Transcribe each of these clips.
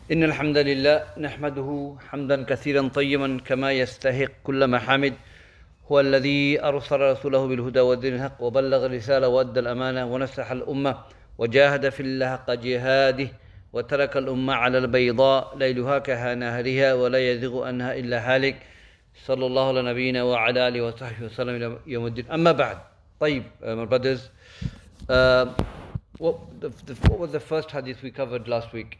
إن الحمد لله نحمده حمدا كثيرا طيبا كما يستحق كل محامد. هو الذي أرسل رسوله بالهدى ودين الحق وبلغ الرسالة وأدى الأمانة ونصح الأمة وجاهد في الله حق جهاده وترك الأمة على البيضاء ليلها كنهارها ولا يزيغ عنها إلا هالك. صلى الله على نبينا وعلى آله وصحبه وسلم إلى يوم الدين. أما بعد. طيب, my brothers, what was the first hadith we covered last week?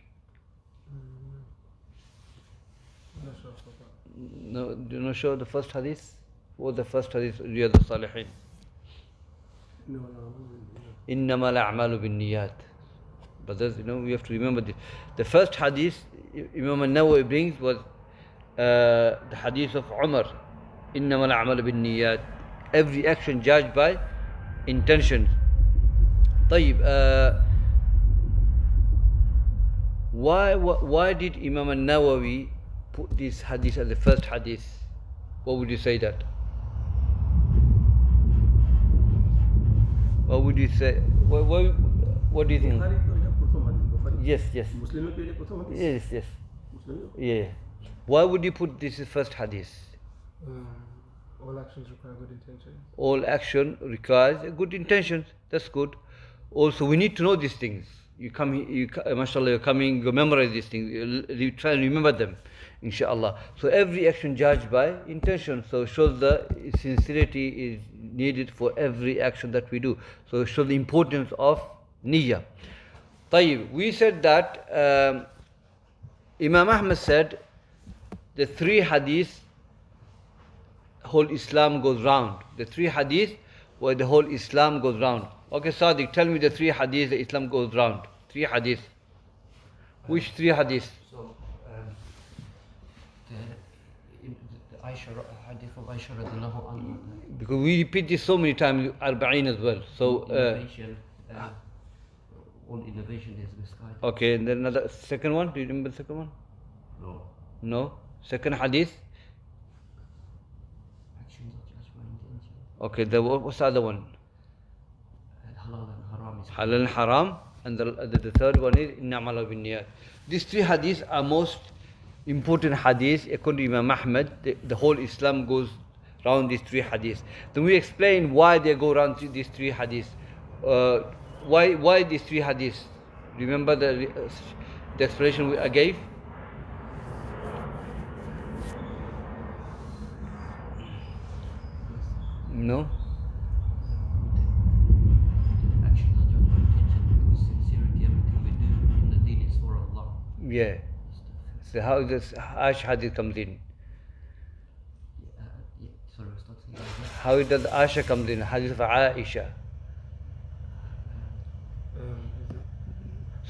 No, do you not show the first hadith? What was the first hadith? Riyaadh As Saaliheen. إنما الأعمال بالنيات. Brothers, we have to remember this. The first hadith Imaam An Nawawi brings was the hadith of Umar. إنما الأعمال بالنيات. Every action judged by intention. طيب, why did Imaam An Nawawi put this hadith as the first hadith? What would you say that? What would you say? What do you think? Yes. Yes. Yeah. Why would you put this as first hadith? All actions require good intentions. All action requires good intentions. That's good. Also, we need to know these things. Mashallah, you're coming, you memorize these things, you try and remember them, inshallah. So every action judged by intention. So it shows the sincerity is needed for every action that we do. So it shows the importance of niyyah. Tayyib, we said that Imam Ahmad said the three hadiths, whole Islam goes round. The three hadiths where the whole Islam goes round. Okay, Sadiq, tell me the three hadiths that Islam goes round. Three hadiths. Which three hadiths? So, the Aisha hadith of Aisha radiallahu anha. Because we repeat this so many times, Arba'in as well. So, all innovation is misguided. Okay, and then another second one. Do you remember the second one? No. No. Second hadith. Actions are judged by intention. Okay, what's the other one? Halal and haram is Halal and haram. And the third one is innamal binniyat. These three hadiths are most important hadiths according to Imam Ahmad. The whole Islam goes around these three hadiths. Then we explain why they go around these three hadiths. Why these three hadiths? Remember the explanation I gave? No? Yeah. So how does Ash hadith comes in? Sorry, was not How does Asha comes in? Hadith of Aisha.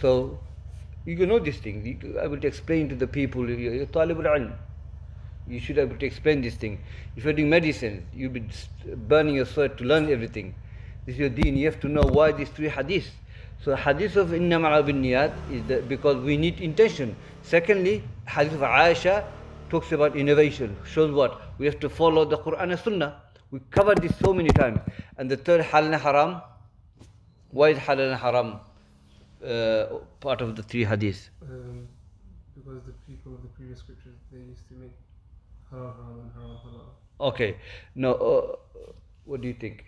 So you can know these things. You are able to explain to the people. You're talib al-ilm. You should be able to explain this thing. If you're doing medicine, you'll be burning your sweat to learn everything. This is your deen. You have to know why these three hadiths. So hadith of innamal binniyat is because we need intention. Secondly, hadith of Aisha talks about innovation. Shows what? We have to follow the Quran and Sunnah. We covered this so many times. And the third, halal and haram. Why is halal and haram part of the three hadiths? Because the people of the previous scriptures, they used to make halal haram and haram halal. Okay. Now, what do you think?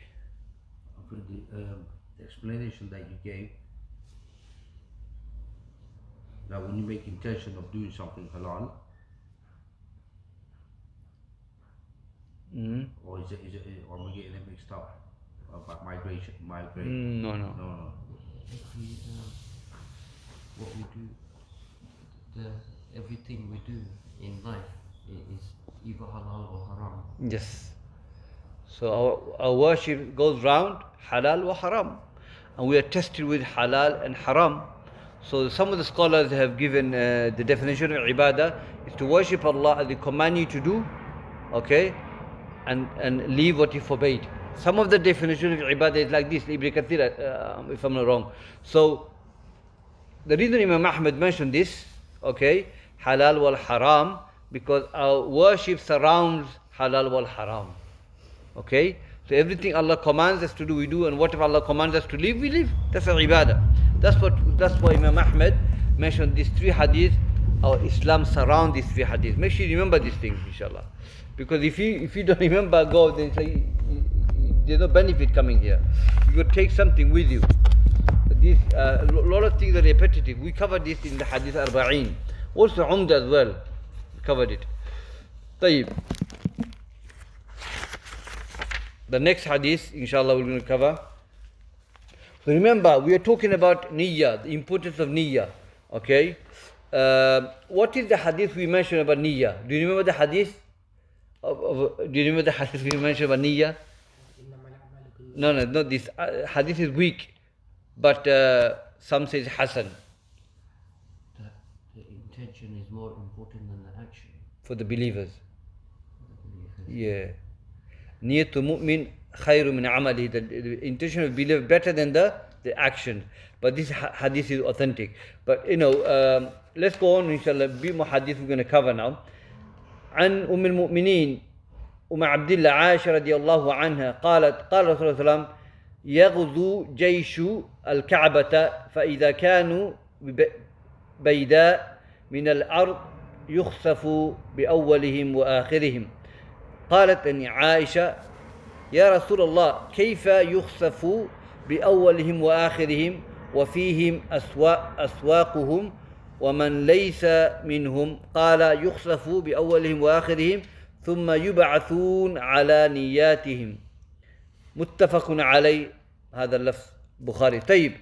For the explanation that you gave, that when you make intention of doing something halal, or is it, or am I getting it mixed up about migration? No. What we do, everything we do in life is either halal or haram. Yes. So our worship goes round halal wa haram. And we are tested with halal and haram. So some of the scholars have given the definition of ibadah is to worship Allah as He command you to do, okay, and leave what He forbade. Some of the definition of ibadah is like this, Ibn Kathir, if I'm not wrong. So the reason Imam Ahmad mentioned this, okay, halal wal haram, because our worship surrounds halal wal haram. Okay? So everything Allah commands us to do, we do, and whatever Allah commands us to leave, we leave. That's our ibadah. That's why Imam Ahmad mentioned these three hadiths our Islam surround these three hadiths. Make sure you remember these things, inshallah. Because if you don't remember, go, then say, there's no benefit coming here. You could take something with you. This a lot of things are repetitive. We covered this in the Hadith Arba'in. Also Umda as well. We covered it. طيب. The next hadith, inshallah, we're going to cover. So remember, we are talking about niyyah, the importance of niyyah. Okay? What is the hadith we mentioned about niyyah? Do you remember the hadith? Do you remember the hadith we mentioned about niyyah? No, not this. Hadith is weak, but some say it's Hasan. The intention is more important than the action. For the believers. Yeah. Niyatul mu'min khayru min amali. The intention of believer better than the action. But this hadith is authentic. But let's go on, inshallah. Be more hadith we're going to cover now. عن أم المؤمنين أم عبد الله عائشة رضي الله عنها قالت قال رسول الله صلى الله عليه وسلم يغزو جيش الكعبة فإذا كانوا بيداء من الأرض يخسف بأولهم وآخرهم. قالت أن عائشة يا رسول الله كيف يخسف بأولهم وآخرهم وفيهم أسواقهم ومن ليس منهم؟ قال يخسف بأولهم وآخرهم ثم يبعثون على نياتهم. متفق عليه. هذا اللفظ بخاري. طيب.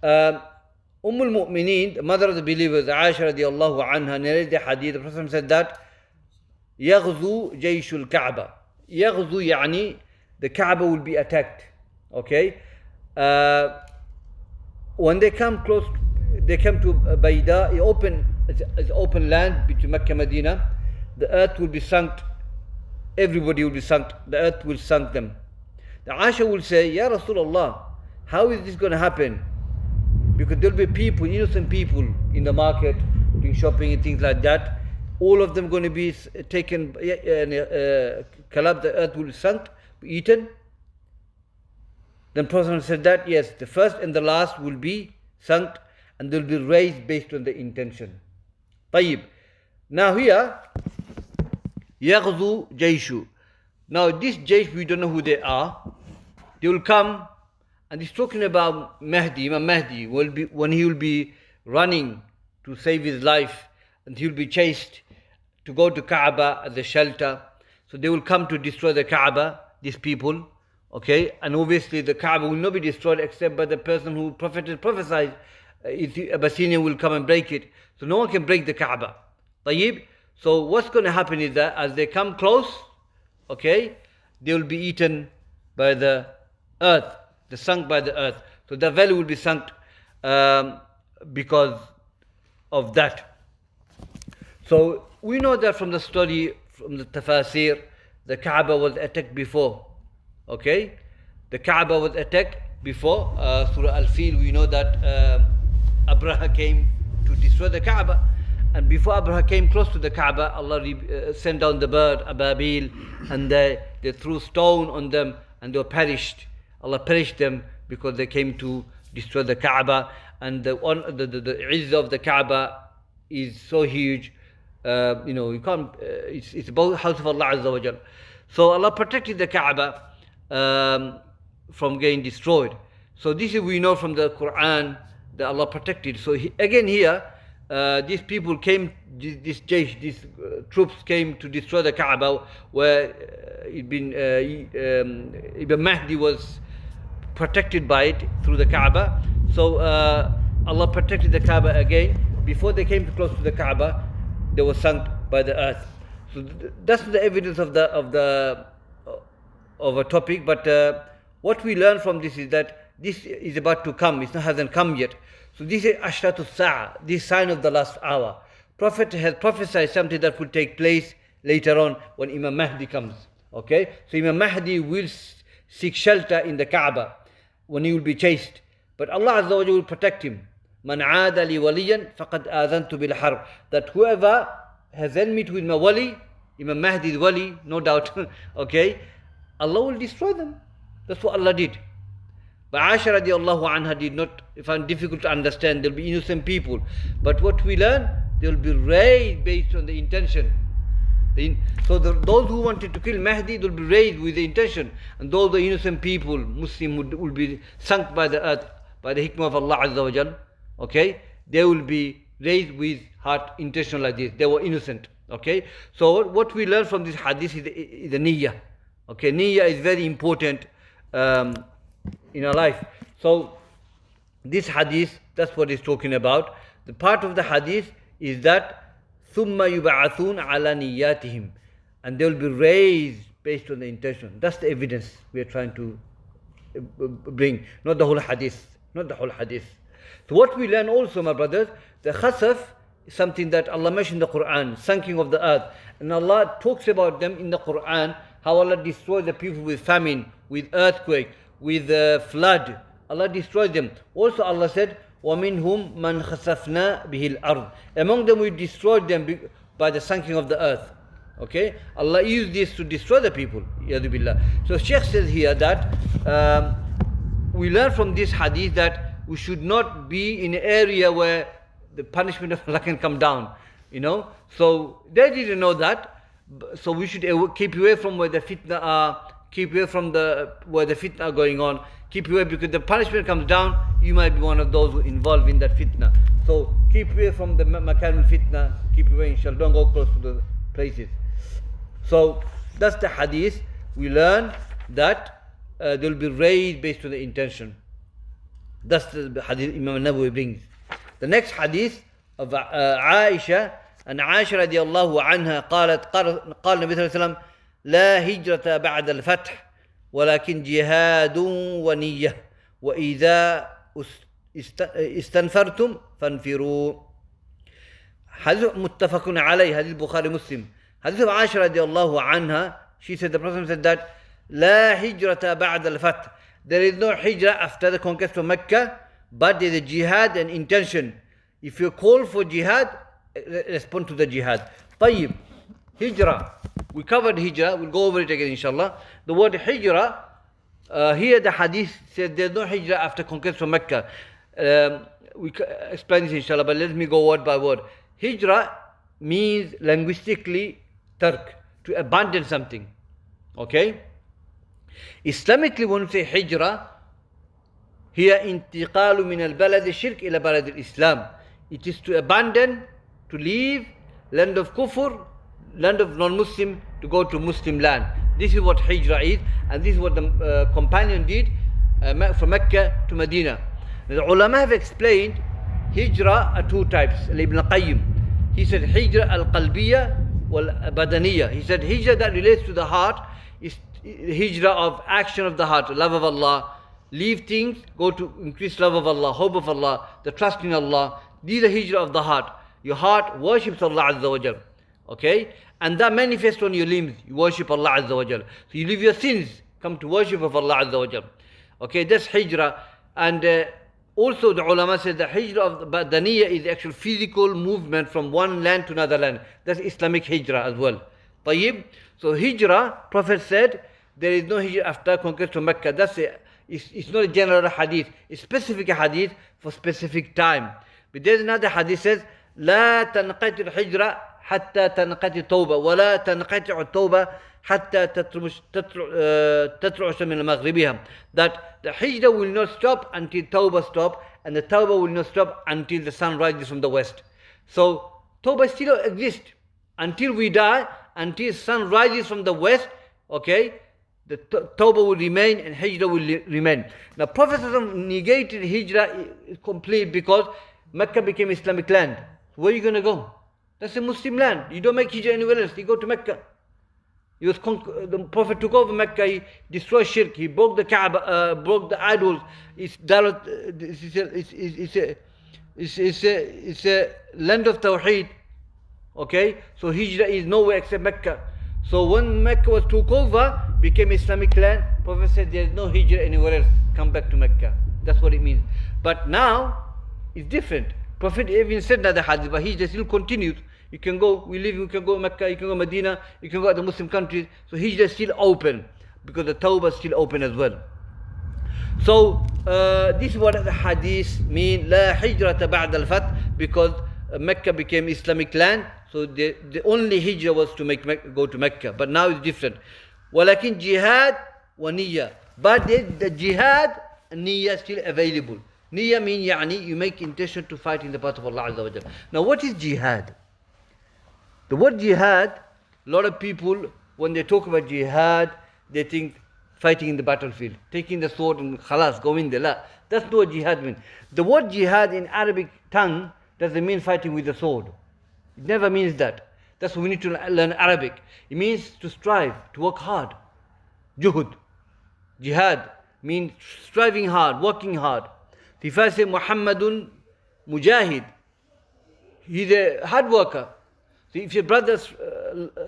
أم المؤمنين, the mother of the believers, Aisha radiallahu anha, narrated the hadith. The Prophet said that يغزو جيش الكعبة. يغزو يعني the Kaaba will be attacked. Okay? When they come close, they come to Bayda, it's open land between Mecca and Medina. The earth will be sunk. Everybody will be sunk. The earth will sunk them. The Aisha will say, Ya Rasulullah, how is this going to happen? Because there will be people, innocent people in the market, doing shopping and things like that. All of them going to be taken, collapsed, the earth will be sunk, be eaten. Then Prophet said that, yes, the first and the last will be sunk and they will be raised based on the intention. طيب. Now here, يغزو جيش. Now this jaysh, we don't know who they are. They will come, and he's talking about Mahdi. Imam Mahdi will be, when he will be running to save his life, and he will be chased to go to Kaaba as a shelter. So they will come to destroy the Kaaba, these people. Okay, and obviously the Kaaba will not be destroyed except by the person who prophesied. Abyssinia will come and break it. So no one can break the Kaaba. طيب. So what's going to happen is that as they come close, okay, they will be eaten by the earth, sunk by the earth. So the valley will be sunk because of that. So we know that from the story, from the tafasir, the Kaaba was attacked before. Okay, the Kaaba was attacked before. Surah Al-Fil, we know that Abraha came to destroy the Kaaba. And before Abraha came close to the Kaaba, Allah sent down the bird, Ababil, and they threw stone on them and they were perished. Allah perished them because they came to destroy the Kaaba. And the izzah of the Kaaba is so huge, you can't, it's about the house of Allah Azza wa Jal. So Allah protected the Kaaba from getting destroyed. So this is, we know from the Quran that Allah protected. So again here, these people came, these troops came to destroy the Kaaba, where Ibn Mahdi was protected by it through the Kaaba. So Allah protected the Kaaba again. Before they came close to the Kaaba, they were sunk by the earth. So that's the evidence of a topic. But what we learn from this is that this is about to come. It hasn't come yet. So this is Ashratu Sa'a, this sign of the last hour. Prophet has prophesied something that will take place later on when Imam Mahdi comes. Okay? So Imam Mahdi will seek shelter in the Kaaba when he will be chased. But Allah Azza wa Jalla will protect him. Man aada li waliyan faqad azantu bil harb. That whoever has enmity with my wali, Imam Mahdi is wali, no doubt. Okay? Allah will destroy them. That's what Allah did. But Aisha radiallahu anha did not find difficult to understand. There will be innocent people. But what we learn, they will be raised based on the intention. Those who wanted to kill Mahdi, they will be raised with the intention. And those the innocent people, Muslim, will be sunk by the earth, by the hikmah of Allah Azza wa Jal. Okay? They will be raised with heart intention like this. They were innocent. Okay? So what we learn from this hadith is the niyyah. Okay? Niyyah is very important in our life. So this hadith, that's what it's talking about. The part of the hadith is that ثُمَّ يُبْعَثُونَ عَلَى نِيَّاتِهِمْ, and they will be raised based on the intention. That's the evidence we are trying to bring, not the whole hadith. Not the whole hadith. So what we learn also, my brothers, the khasaf is something that Allah mentioned in the Quran, sinking of the earth. And Allah talks about them in the Quran, how Allah destroys the people with famine, with earthquake, with flood. Allah destroys them. Also Allah said, وَمِنْهُمْ مَنْ خَسَفْنَا بِهِ الْأَرْضِ. Among them we destroyed them by the sinking of the earth. Okay? Allah used this to destroy the people. Yadu billah. So Sheikh says here that we learn from this hadith that we should not be in an area where the punishment of Allah can come down. You know? So they didn't know that. So we should keep away from where the fitna are, keep away from where the fitna are going on. Keep away, because the punishment comes down, you might be one of those who involved in that fitna. So keep away from the makan fitna, keep away, inshallah, don't go close to the places. So that's the hadith. We learn that they will be raised based on the intention. That's the hadith Imam An Nawawi brings. The next hadith of Aisha, and Aisha radiallahu anha قالت قال النبي صلى الله عليه وسلم لا هجرة بعد الفتح ولكن جهاد ونية وإذا استنفرتم فانفروا. حديث متفق عليه, حديث Bukhari Muslim. Hadith of Aisha radiallahu anha, she said, the Prophet said that لا هجرة بعد الفتح, there is no hijrah after the conquest of Mecca, but there is a jihad and intention. If you call for jihad, respond to the jihad. طيب, hijrah. We covered hijrah, we'll go over it again inshallah. The word hijrah, here the hadith said there's no hijrah after conquest of Mecca. We explain this inshallah, but let me go word by word. Hijrah means linguistically tark, to abandon something. Okay? Islamically, when we say hijrah, here intiqalu min al-balad al-shirk ila balad al-islam. It is to abandon, to leave land of kufr, land of non-Muslim, to go to Muslim land. This is what hijrah is, and this is what the companion did from Mecca to Medina. The ulama have explained hijrah are two types. Ibn Qayyim, he said hijrah al-qalbiyya wal-badaniyya. He said hijrah that relates to the heart is hijrah of action of the heart, love of Allah, leave things, go to increase love of Allah, hope of Allah, the trust in Allah. These are hijrah of the heart. Your heart worships Allah Azza wa Jal. Okay? And that manifests on your limbs. You worship Allah Azza wa Jal. So you leave your sins, come to worship of Allah Azza wa Jal. Okay, that's hijrah. And also the ulama said the hijrah of the badaniyya is the actual physical movement from one land to another land. That's Islamic hijrah as well. طيب. So hijrah, Prophet said, there is no hijrah after conquest of Mecca. That's it's not a general hadith. It's specific hadith for specific time. But there's another hadith says, لا تنقطع الحجرة حتى تنقطع التوبة ولا تنقطع التوبة حتى تطلع من مغربها. That the hijrah will not stop until tawbah stop, and the tawbah will not stop until the sun rises from the west. So tawbah still exists until we die, until sun rises from the west. Okay, the tawbah will remain and hijrah will remain. Now Prophet negated hijrah complete because Mecca became Islamic land. Where are you going to go? That's a Muslim land. You don't make hijrah anywhere else. You go to Mecca. The Prophet took over Mecca. He destroyed shirk. He broke the Kaaba, broke the idols. It's a land of Tawheed. Okay? So hijrah is nowhere except Mecca. So when Mecca was took over, became Islamic land, Prophet said there is no hijrah anywhere else. Come back to Mecca. That's what it means. But now, it's different. Prophet even said that the hadith, but hijrah still continues. You can go, you can go Mecca, you can go Medina, you can go to the Muslim countries. So hijrah is still open, because the tawbah is still open as well. So this is what the hadith mean, لا هجرة بعد الفتح, because Mecca became Islamic land, so the only hijrah was to go to Mecca. But now it's different. Walakin jihad wa niyya. But the jihad and niyya is still available. Niyya means يعني you make intention to fight in the path of Allah Azza wa Jalla. Now what is jihad? The word jihad, a lot of people when they talk about jihad, they think fighting in the battlefield, taking the sword and khalas, go in there. La. That's not what jihad means. The word jihad in Arabic tongue doesn't mean fighting with the sword. It never means that. That's why we need to learn Arabic. It means to strive, to work hard. Juhud. Jihad means striving hard, working hard. If I say Muhammadun Mujahid, he's a hard worker. So if your brother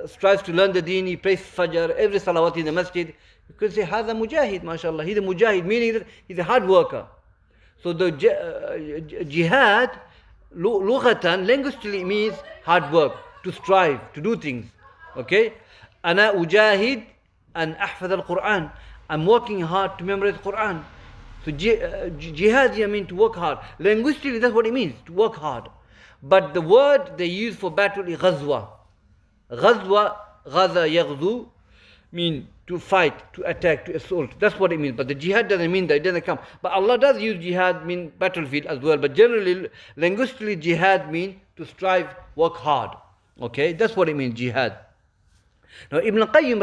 strives to learn the deen, he prays Fajr, every salawat in the masjid, you could say, Hada Mujahid, mashallah. He's a Mujahid, meaning that he's a hard worker. So the jihad, lughatan, linguistically means hard work, to strive, to do things. Okay? Ana ujahid an ahfaz al-Quran. I'm working hard to memorize Quran. So jihad here means to work hard. Linguistically, that's what it means, to work hard. But the word they use for battle is ghazwa. Ghazwa, ghaza yaghzu, mean to fight, to attack, to assault. That's what it means. But the jihad doesn't mean that, it doesn't come. But Allah does use jihad mean battlefield as well. But generally, linguistically, jihad means to strive, work hard. Okay, that's what it means, jihad. Now, Ibn Qayyim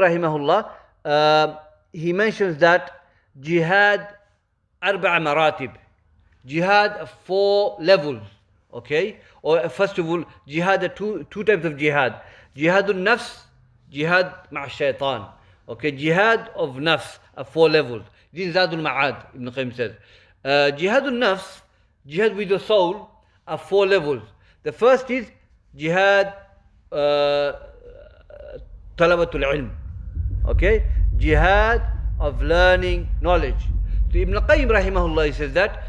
rahimahullah, he mentions that jihad arba'a maratib. Jihad of 4 levels. Okay, or first of all, jihad are two types of jihad. Jihadun nafs, jihad ma'a shaitan. Okay, jihad of nafs are 4 levels. This is Zadul Ma'ad, Ibn Qayyim says. Jihadun nafs, jihad with the soul, are 4 levels. The first is jihad talabatul ilm. Okay, jihad of learning knowledge. So Ibn Qayyim rahimahullah, he says that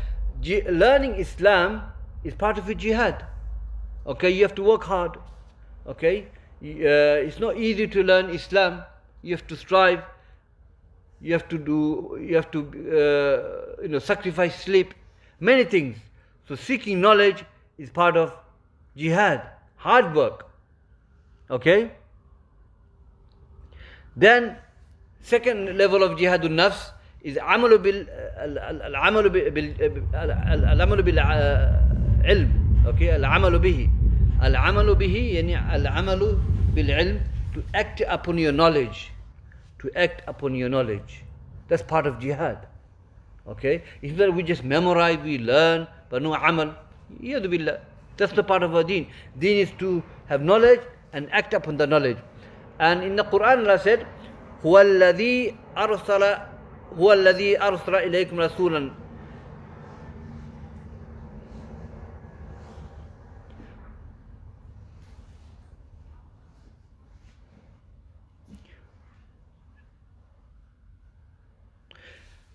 learning Islam is part of a jihad. Okay, you have to work hard. Okay, it's not easy to learn Islam. You have to strive. You have to sacrifice sleep, many things. So seeking knowledge is part of jihad, hard work. Okay. Then second level of jihadun nafs is amalu bil ilm. Okay, al-amalu bihi. Al-amalu bihi yani al-amalu bil ilm, to act upon your knowledge. To act upon your knowledge. That's part of jihad. Okay? It's that we just memorize, we learn, but no amal. Yadu billah. That's the part of our deen. Deen is to have knowledge and act upon the knowledge. And in the Quran Allah said, هو الذي أرسل إليكم رسولا.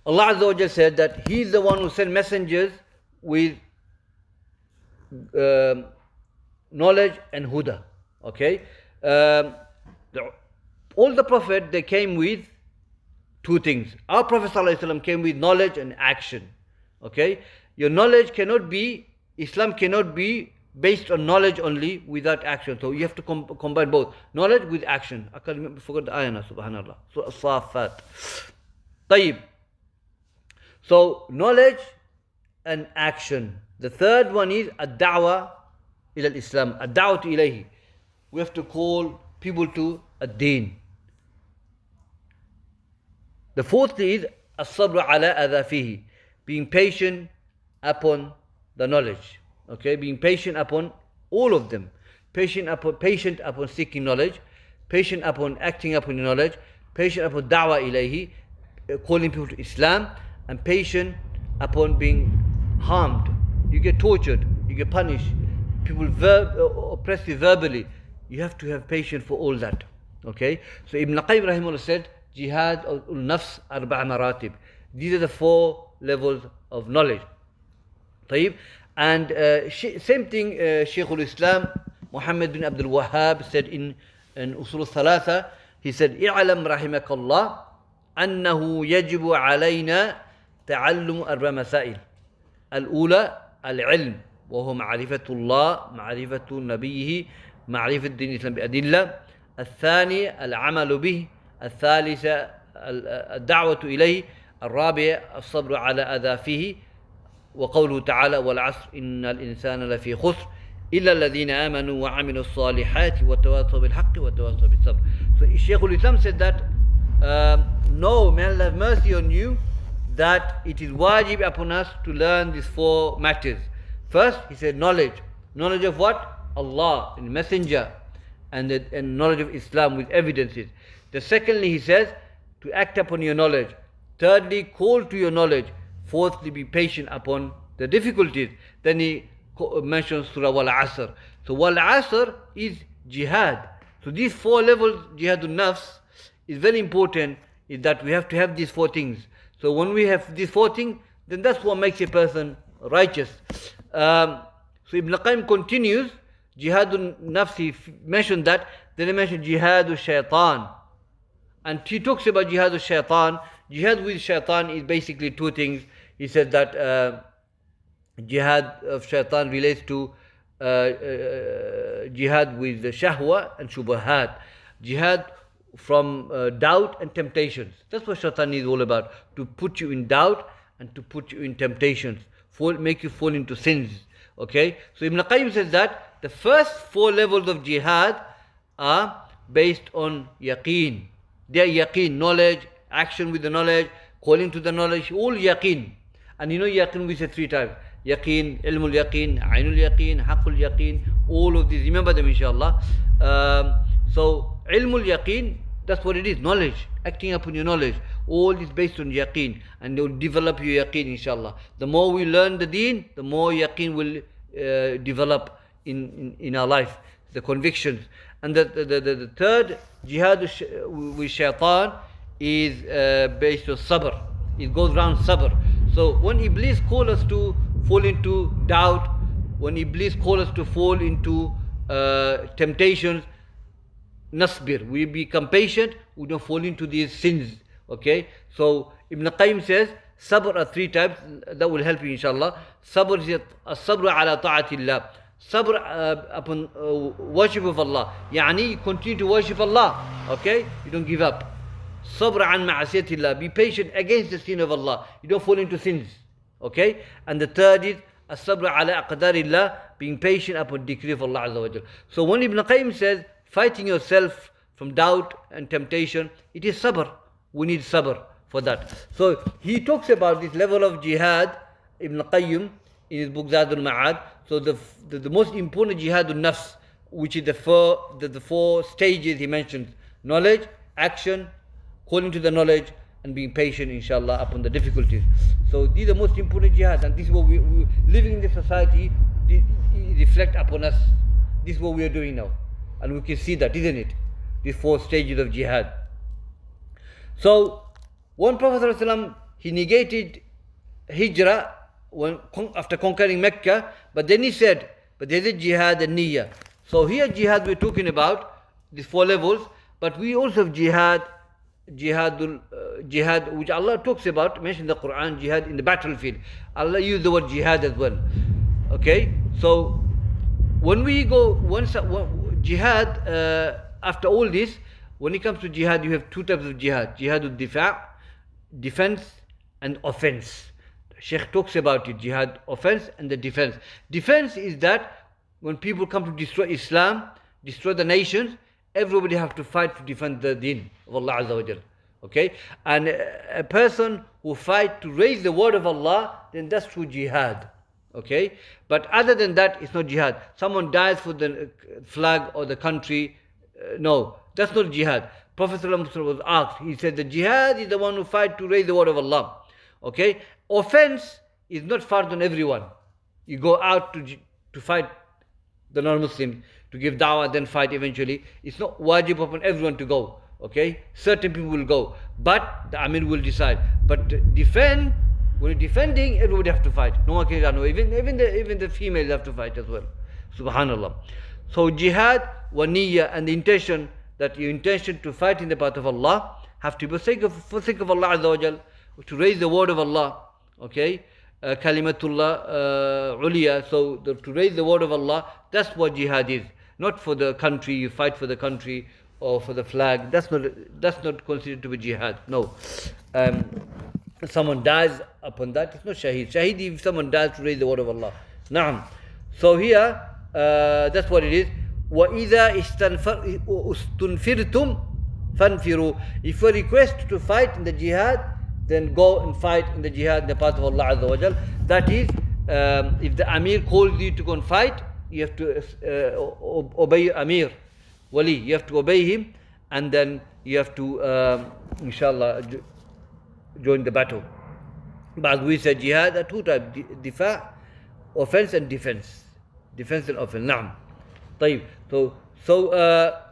Allah Azza wa Jalla said that He is the one who sent messengers with knowledge and huda. Okay? All the prophets, they came with 2 things. Our Prophet ﷺ came with knowledge and action. Okay? Your knowledge cannot be, Islam cannot be based on knowledge only without action. So you have to combine both. Knowledge with action. I forgot the ayah, subhanallah. So As-Safat. Tayyib. So knowledge and action. The third one is ad-da'wa ila al-Islam. Ad-da'wa ilayhi. We have to call people to ad-deen. The fourth is as-sabr ala adha fihi. Being patient upon the knowledge. Okay, being patient upon all of them. Patient upon seeking knowledge. Patient upon acting upon knowledge. Patient upon da'wa ilayhi, calling people to Islam. And patient upon being harmed. You get tortured, you get punished, people oppress you verbally. You have to have patience for all that. Okay? So Ibn Qayyim rahimahullah said, jihad al-nafs arba'a maratib. These are the 4 levels of knowledge. طيب? And same thing Shaykh al-Islam Muhammad bin Abdul Wahhab said in Usul al-Thalatha. He said, اعلم رحمك الله أنه يجب علينا تعلم 4 مسائل. الأولى العلم وهو معرفة الله معرفة نبيه معرفة دين الإسلام بأدلة. الثاني العمل به. الثالثة الدعوة إليه. الرابع الصبر على أذى فيه. وقوله تعالى والعصر إن الإنسان لفي خسر إلا الذين آمنوا وعملوا الصالحات وتواصوا بالحق وتواصوا بالصبر. So Sheikh al-Islam said that no, may Allah have mercy on you, that it is wajib upon us to learn these four matters. First, he said knowledge. Knowledge of what? Allah and Messenger, and knowledge of Islam with evidences. The secondly, he says, to act upon your knowledge. Thirdly, call to your knowledge. Fourthly, be patient upon the difficulties. Then he mentions Surah Wal Asr. So Wal Asr is jihad. So these four levels, jihadun nafs, is very important, is that we have to have these four things. So when we have these four things, then that's what makes a person righteous. So Ibn Qayyim continues, jihadun nafs, he mentioned that, then he mentioned jihadul shaitan. And he talks about jihadul shaitan. Jihad with shaitan is basically two things. He said that jihad of shaitan relates to jihad with the shahwa and shubahat. Jihad from doubt and temptations. That's what shaitan is all about. To put you in doubt and to put you in temptations. Make you fall into sins. Okay? So Ibn Qayyim says that the first four levels of jihad are based on yaqeen. They are yaqeen, knowledge, action with the knowledge, calling to the knowledge, all yaqeen. And you know yaqeen we say three times. Yaqeen, ilmul yaqeen, ainul yaqeen, haqqul yaqeen, all of these, remember them inshallah. So ilmul yaqeen, that's what it is, knowledge, acting upon your knowledge. All is based on yaqeen, and they will develop your yaqeen inshallah. The more we learn the deen, the more yaqeen will develop in our life, the convictions. And the third, jihad with shaitan, is based on sabr. It goes around sabr. So when Iblis calls us to fall into doubt, when Iblis calls us to fall into temptations, nasbir, we become patient, we don't fall into these sins. Okay? So Ibn Qayyim says, sabr are three types, that will help you inshallah. Sabr is as-sabr ala ta'atillah. Sabr upon worship of Allah. Yani you continue to worship Allah. Okay? You don't give up. Sabr an ma'asiyatillah. Be patient against the sin of Allah. You don't fall into sins. Okay? And the third is as-sabr ala aqdarillah, being patient upon decree of Allah Azza wa Jal. So when Ibn Qayyim says fighting yourself from doubt and temptation, it is sabr. We need sabr for that. So he talks about this level of jihad, Ibn Qayyim, in his book Zadul Ma'ad. So the most important jihadun nafs, which is the four stages he mentions: knowledge, action, calling to the knowledge, and being patient inshallah upon the difficulties. So these are the most important jihad, and this is what we living in this society reflect upon us. This is what we are doing now, and we can see that, isn't it? These four stages of jihad. So one Prophet ﷺ, he negated hijrah after conquering Mecca, but then he said, but there is jihad and niyyah. So here jihad we're talking about, these four levels, but we also have jihad which Allah talks about, mentioned in the Quran, jihad in the battlefield. Allah used the word jihad as well. Okay? So when we go, jihad, after all this, when it comes to jihad, you have two types of jihad. Jihadul difa', defense, and offense. Sheikh talks about it, jihad, offense and the defense. Defense is that when people come to destroy Islam, destroy the nations, everybody have to fight to defend the deen of Allah Azza wa Jal. Okay? And a person who fight to raise the word of Allah, then that's true jihad. Okay? But other than that, it's not jihad. Someone dies for the flag or the country, no, that's not jihad. Prophet ﷺ was asked, he said the jihad is the one who fight to raise the word of Allah. Okay? Offense is not fard on everyone. You go out to fight the non-Muslims, to give da'wah, then fight eventually. It's not wajib upon everyone to go. Okay? Certain people will go, but the Amir will decide. But defend, when you're defending, everybody have to fight. No one can run away. Even the females have to fight as well. Subhanallah. So jihad wa niyyah, and the intention, that your intention to fight in the path of Allah have to be for sake of Allah Azza wa Jal, to raise the word of Allah. Okay? kalimatullah uliya. So to raise the word of Allah, that's what jihad is. Not for the country, you fight for the country or for the flag. That's not considered to be jihad. No. Someone dies upon that, it's not shaheed. Shaheed if someone dies to raise the word of Allah. Naam. So here, that's what it is. وَإِذَا اسْتُنْفِرْتُمْ فَانْفِرُوا. If you're requested to fight in the jihad, then go and fight in the jihad in the path of Allah Azza wa Jal. That is, if the Amir calls you to go and fight, you have to obey Amir, Wali. You have to obey him, and then you have to, inshallah, join the battle. But we say jihad are two types: difa, offense, and defense. Defense and offense. Naam. طيب. So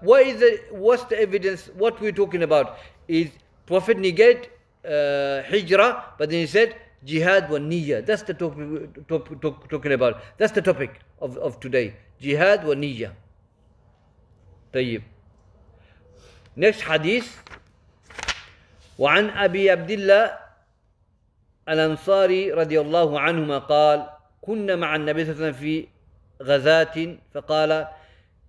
what's the evidence? What we're talking about is Prophet negate hijrah, but then he said jihad wa niyyah. That's the topic talking about. That's the topic of today. Jihad wa niyyah. طيب. Next hadith. وعن أبي عبد الله الأنصاري رضي الله عنهما قال: كنا مع النبي صلى الله عليه وسلم في غزاة فقال: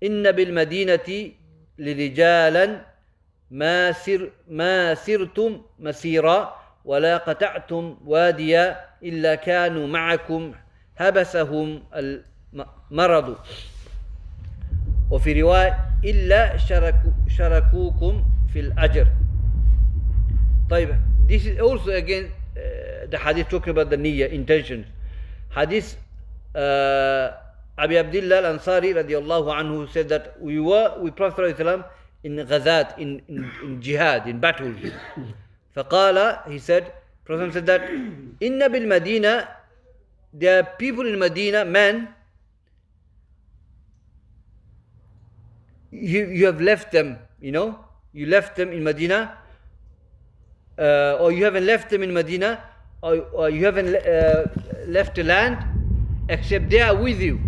إن بالمدينة لرجالا ما سرتم مسيرا ولا قطعتم واديا إلا كانوا معكم حبسهم المرض، وفي رواية إلا شركوكم في الأجر. طيب, this is also again the hadith talking about the niyyah, intentions. Hadith Abi Abdullah al-Ansari radiallahu anhu said that we were with Prophet ﷺ in ghazat, in jihad, in battles. فقال, he said, Prophet said that inna bil Medina, there are people in Medina, men, you have left them, you left them in Medina, or you haven't left them in Medina, or you haven't left the land, except they are with you.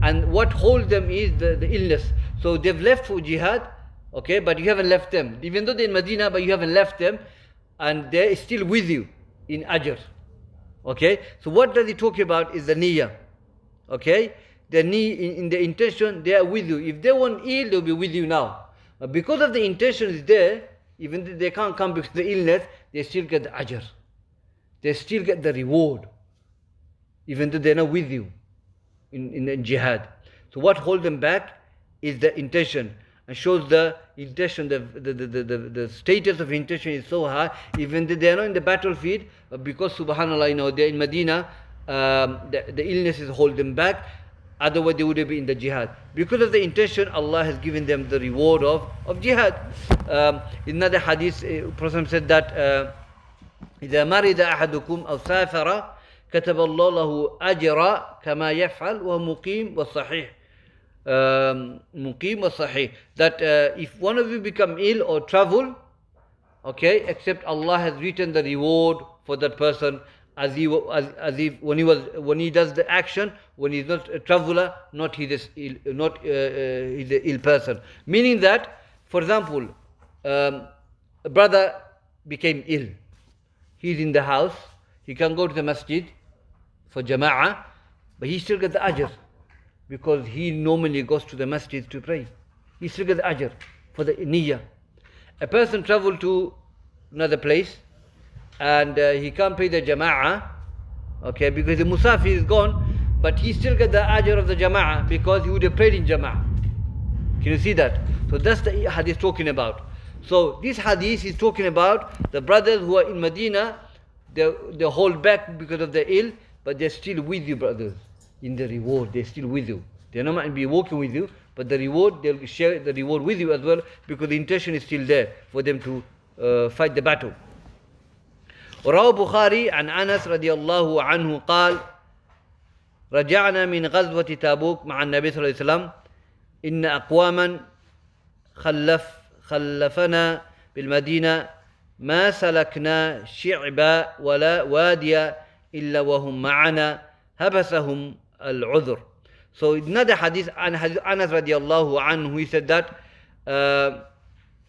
And what holds them is the illness. So they've left for jihad, okay, but you haven't left them. Even though they're in Medina, but you haven't left them, and they're still with you in ajr. Okay, so what does he talk about is the niyyah. Okay, the in the intention, they are with you. If they weren't ill, they'll be with you now. But because of the intention is there, even though they can't come because of the illness, they still get the ajr. They still get the reward, even though they're not with you in jihad. So what holds them back is the intention, and shows the intention, the status of intention is so high, even though they are not in the battlefield, but because subhanallah, they're in Medina, the illnesses hold them back. Otherwise they would have been in the jihad. Because of the intention, Allah has given them the reward of jihad. In another hadith, Prophet said that إذا مرض أحدكم أو سافر كتب الله له أجرا كما يفعل وهو مقيم والصحيح. مقيم والصحيح. That if one of you become ill or travel, okay, except Allah has written the reward for that person as if when he does the action, when he's not a traveler, not he's an ill person. Meaning that, for example, a brother became ill. He's in the house, he can go to the masjid for jama'ah, but he still gets the ajr because he normally goes to the masjid to pray. He still gets the ajr for the niyyah. A person traveled to another place and he can't pay the jama'ah, okay, because the musafir is gone, but he still gets the ajr of the jama'ah because he would have prayed in jama'ah. Can you see that? So that's the hadith talking about. So this hadith is talking about the brothers who are in Medina, they hold back because of the ill, but they're still with you, brothers, in the reward. They're still with you. They not might be working with you, but the reward, they'll share the reward with you as well, because the intention is still there for them to fight the battle. وروى البخاري عن أنس رضي الله عنه قال: رجعنا من غزوة تابوك مع النبي صلى الله عليه وسلم إن أقواما خلفنا بالمدينة ما سلكنا شعبا ولا واديا إلا وهم معنا حبسهم العذر. So another hadith, Anas radiallahu anhu, he said that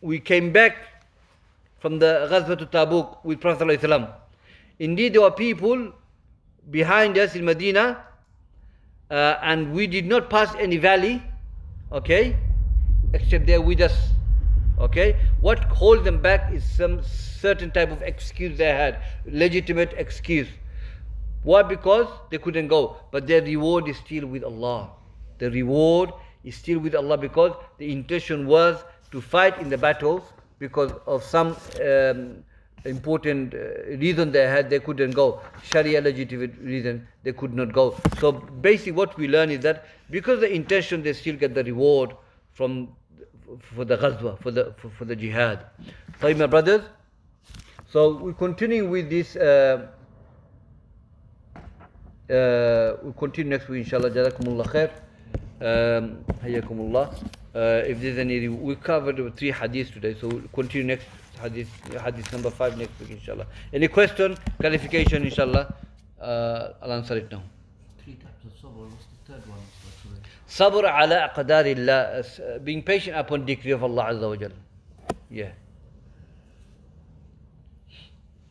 we came back from the Ghazwa to Tabuk with Prophet ﷺ. Indeed, there were people behind us in Medina, and we did not pass any valley, okay, except they're with us. Okay, what holds them back is some certain type of excuse they had, legitimate excuse. Why? Because they couldn't go, but their reward is still with Allah. The reward is still with Allah because the intention was to fight in the battle because of some important reason they had, they couldn't go. Sharia legitimate reason, they could not go. So basically what we learn is that because the intention, they still get the reward from for the ghazwa, for the jihad. So my brothers, so we continue with this. We'll continue next week, inshallah. Jazakumullah khair. Hayyakumullah. If there's any, we covered 3 hadiths today, so we'll continue next hadith number 5 next week, inshallah. Any question, clarification, inshallah? I'll answer it now. 3 types of sabr. What's the third one? Sabr ala aqdarillah, being patient upon decree of Allah Azza wa Jal. Yeah.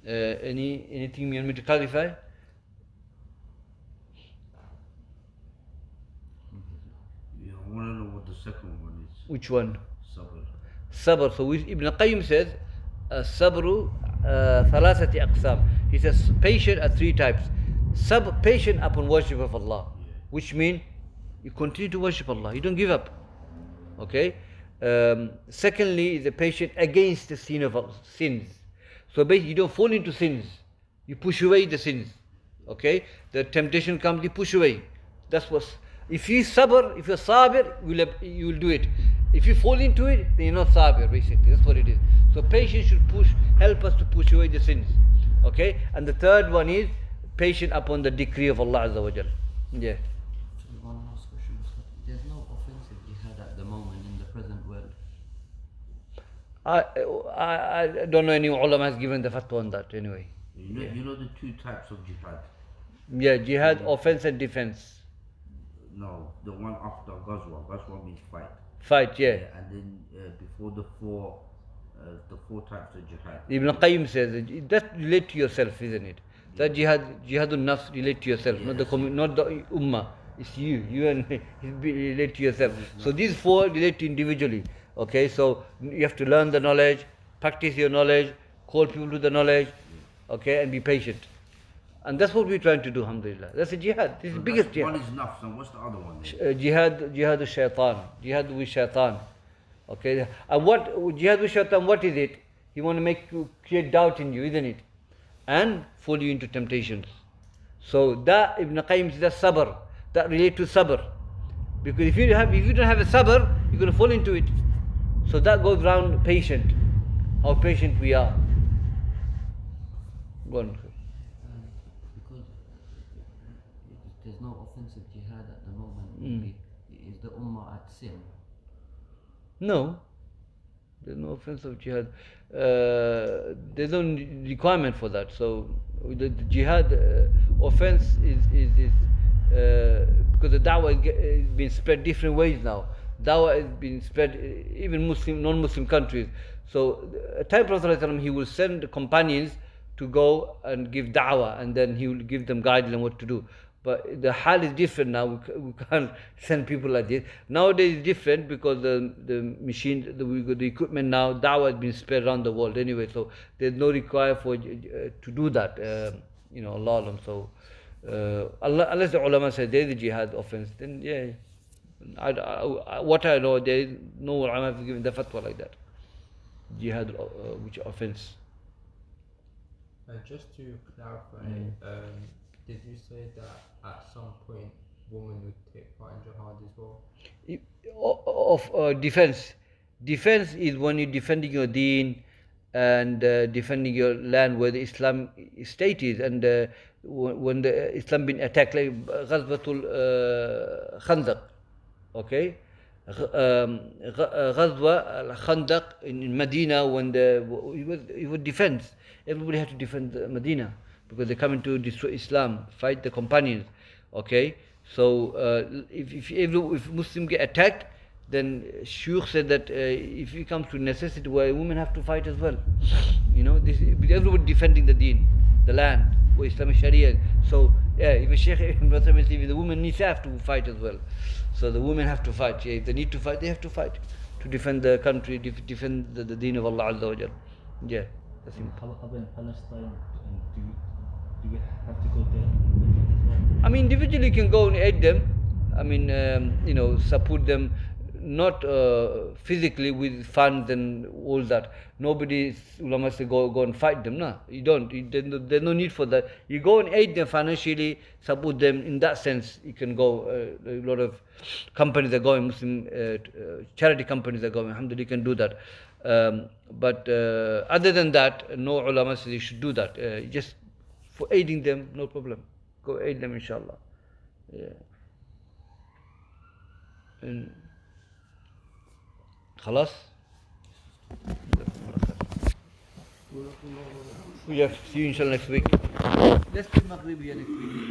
Anything you want me to clarify? Yeah, I want to know what the second one is. Which one? Sabr. Sabr. So Ibn Qayyim says, sabru thalathati aqsam. He says patient are 3 types. Patient upon worship of Allah, which means you continue to worship Allah, you don't give up. Okay. Secondly, is a patient against the sins. So basically, you don't fall into sins. You push away the sins. Okay. The temptation comes, you push away. That's what. If you're sabir, you will do it. If you fall into it, then you're not sabir. Basically, that's what it is. So patience should help us to push away the sins. Okay. And the third one is patient upon the decree of Allah Azza wa Jal. Yeah. One last question. There's no offensive jihad at the moment in the present world. I don't know any ulama has given the fatwa on that anyway. You know the 2 types of jihad? Yeah, jihad, offense and defense. No, the one after Ghazwa. Ghazwa means fight. Fight, yeah. And then before the 4 types of jihad. Ibn Qayyim says that relate to yourself, isn't it? That jihadun nafs relate to yourself, not the ummah. It's you and relate to yourself. So these 4 relate to individually. Okay, so you have to learn the knowledge, practice your knowledge, call people to the knowledge, okay, and be patient. And that's what we're trying to do, alhamdulillah. That's a jihad. This is the biggest jihad. One is nafs, and what's the other one then? Jihad shaitan. Jihad with shaitan. Okay, and what jihad with shaitan, what is it? He want to create doubt in you, isn't it? And fall you into temptations. So that Ibn Qayyim says that's sabr. That relate to sabr. Because if you don't have a sabr, you're going to fall into it. So that goes round patient. How patient we are. Go on. Because there's no offensive jihad at the moment. Is the ummah at sin? No. There's no offensive jihad. There's no requirement for that. So the jihad offense is because the da'wah is being spread different ways now. Da'wah is being spread even non-Muslim countries. So at time Prophet ﷺ, he will send the companions to go and give da'wah, and then he will give them guidance on what to do. But the hal is different now. We can't send people like this. Nowadays it's different because the machine, the equipment now, da'wah has been spread around the world anyway. So there's no require for to do that. Allah Alam. So unless the ulama say there is a jihad offense, then yeah. What I know, there is no ulama have given the fatwa like that. Jihad, which offense. Just to clarify, did you say that at some point women would take part in jihad as well? Of defense. Defense is when you're defending your deen and defending your land where the Islam state is, and when the Islam been attacked, like Ghazwatul Khandaq, okay? Ghazwa al-Khandaq in Medina, when it was defense. Everybody had to defend Medina because they're coming to destroy Islam, fight the companions. Okay, so if Muslim get attacked, then Sheikh said that if it comes to necessity where women have to fight as well, everybody defending the deen, the land, where Islamic Sharia. So Yeah, even Sheikh Ibn Batha says the women need to have to fight as well. So the women have to fight. Yeah, if they need to fight, they have to fight to defend the country, defend the deen of Allah Azza wa Jal. Yeah, that's it. How about in Palestine? And do we have to go there? I mean, individually you can go and aid them. I mean, support them, not physically with funds and all that. Nobody, ulama say, go and fight them. No, you don't. There's no need for that. You go and aid them financially, support them in that sense. You can go. A lot of companies are going, Muslim charity companies are going. Alhamdulillah, you can do that. But other than that, no ulama says you should do that. Just for aiding them, no problem. Go aid them, inshallah. Yeah. And خلاص we have to see you inshallah next week. Let's do Maghrib here next week.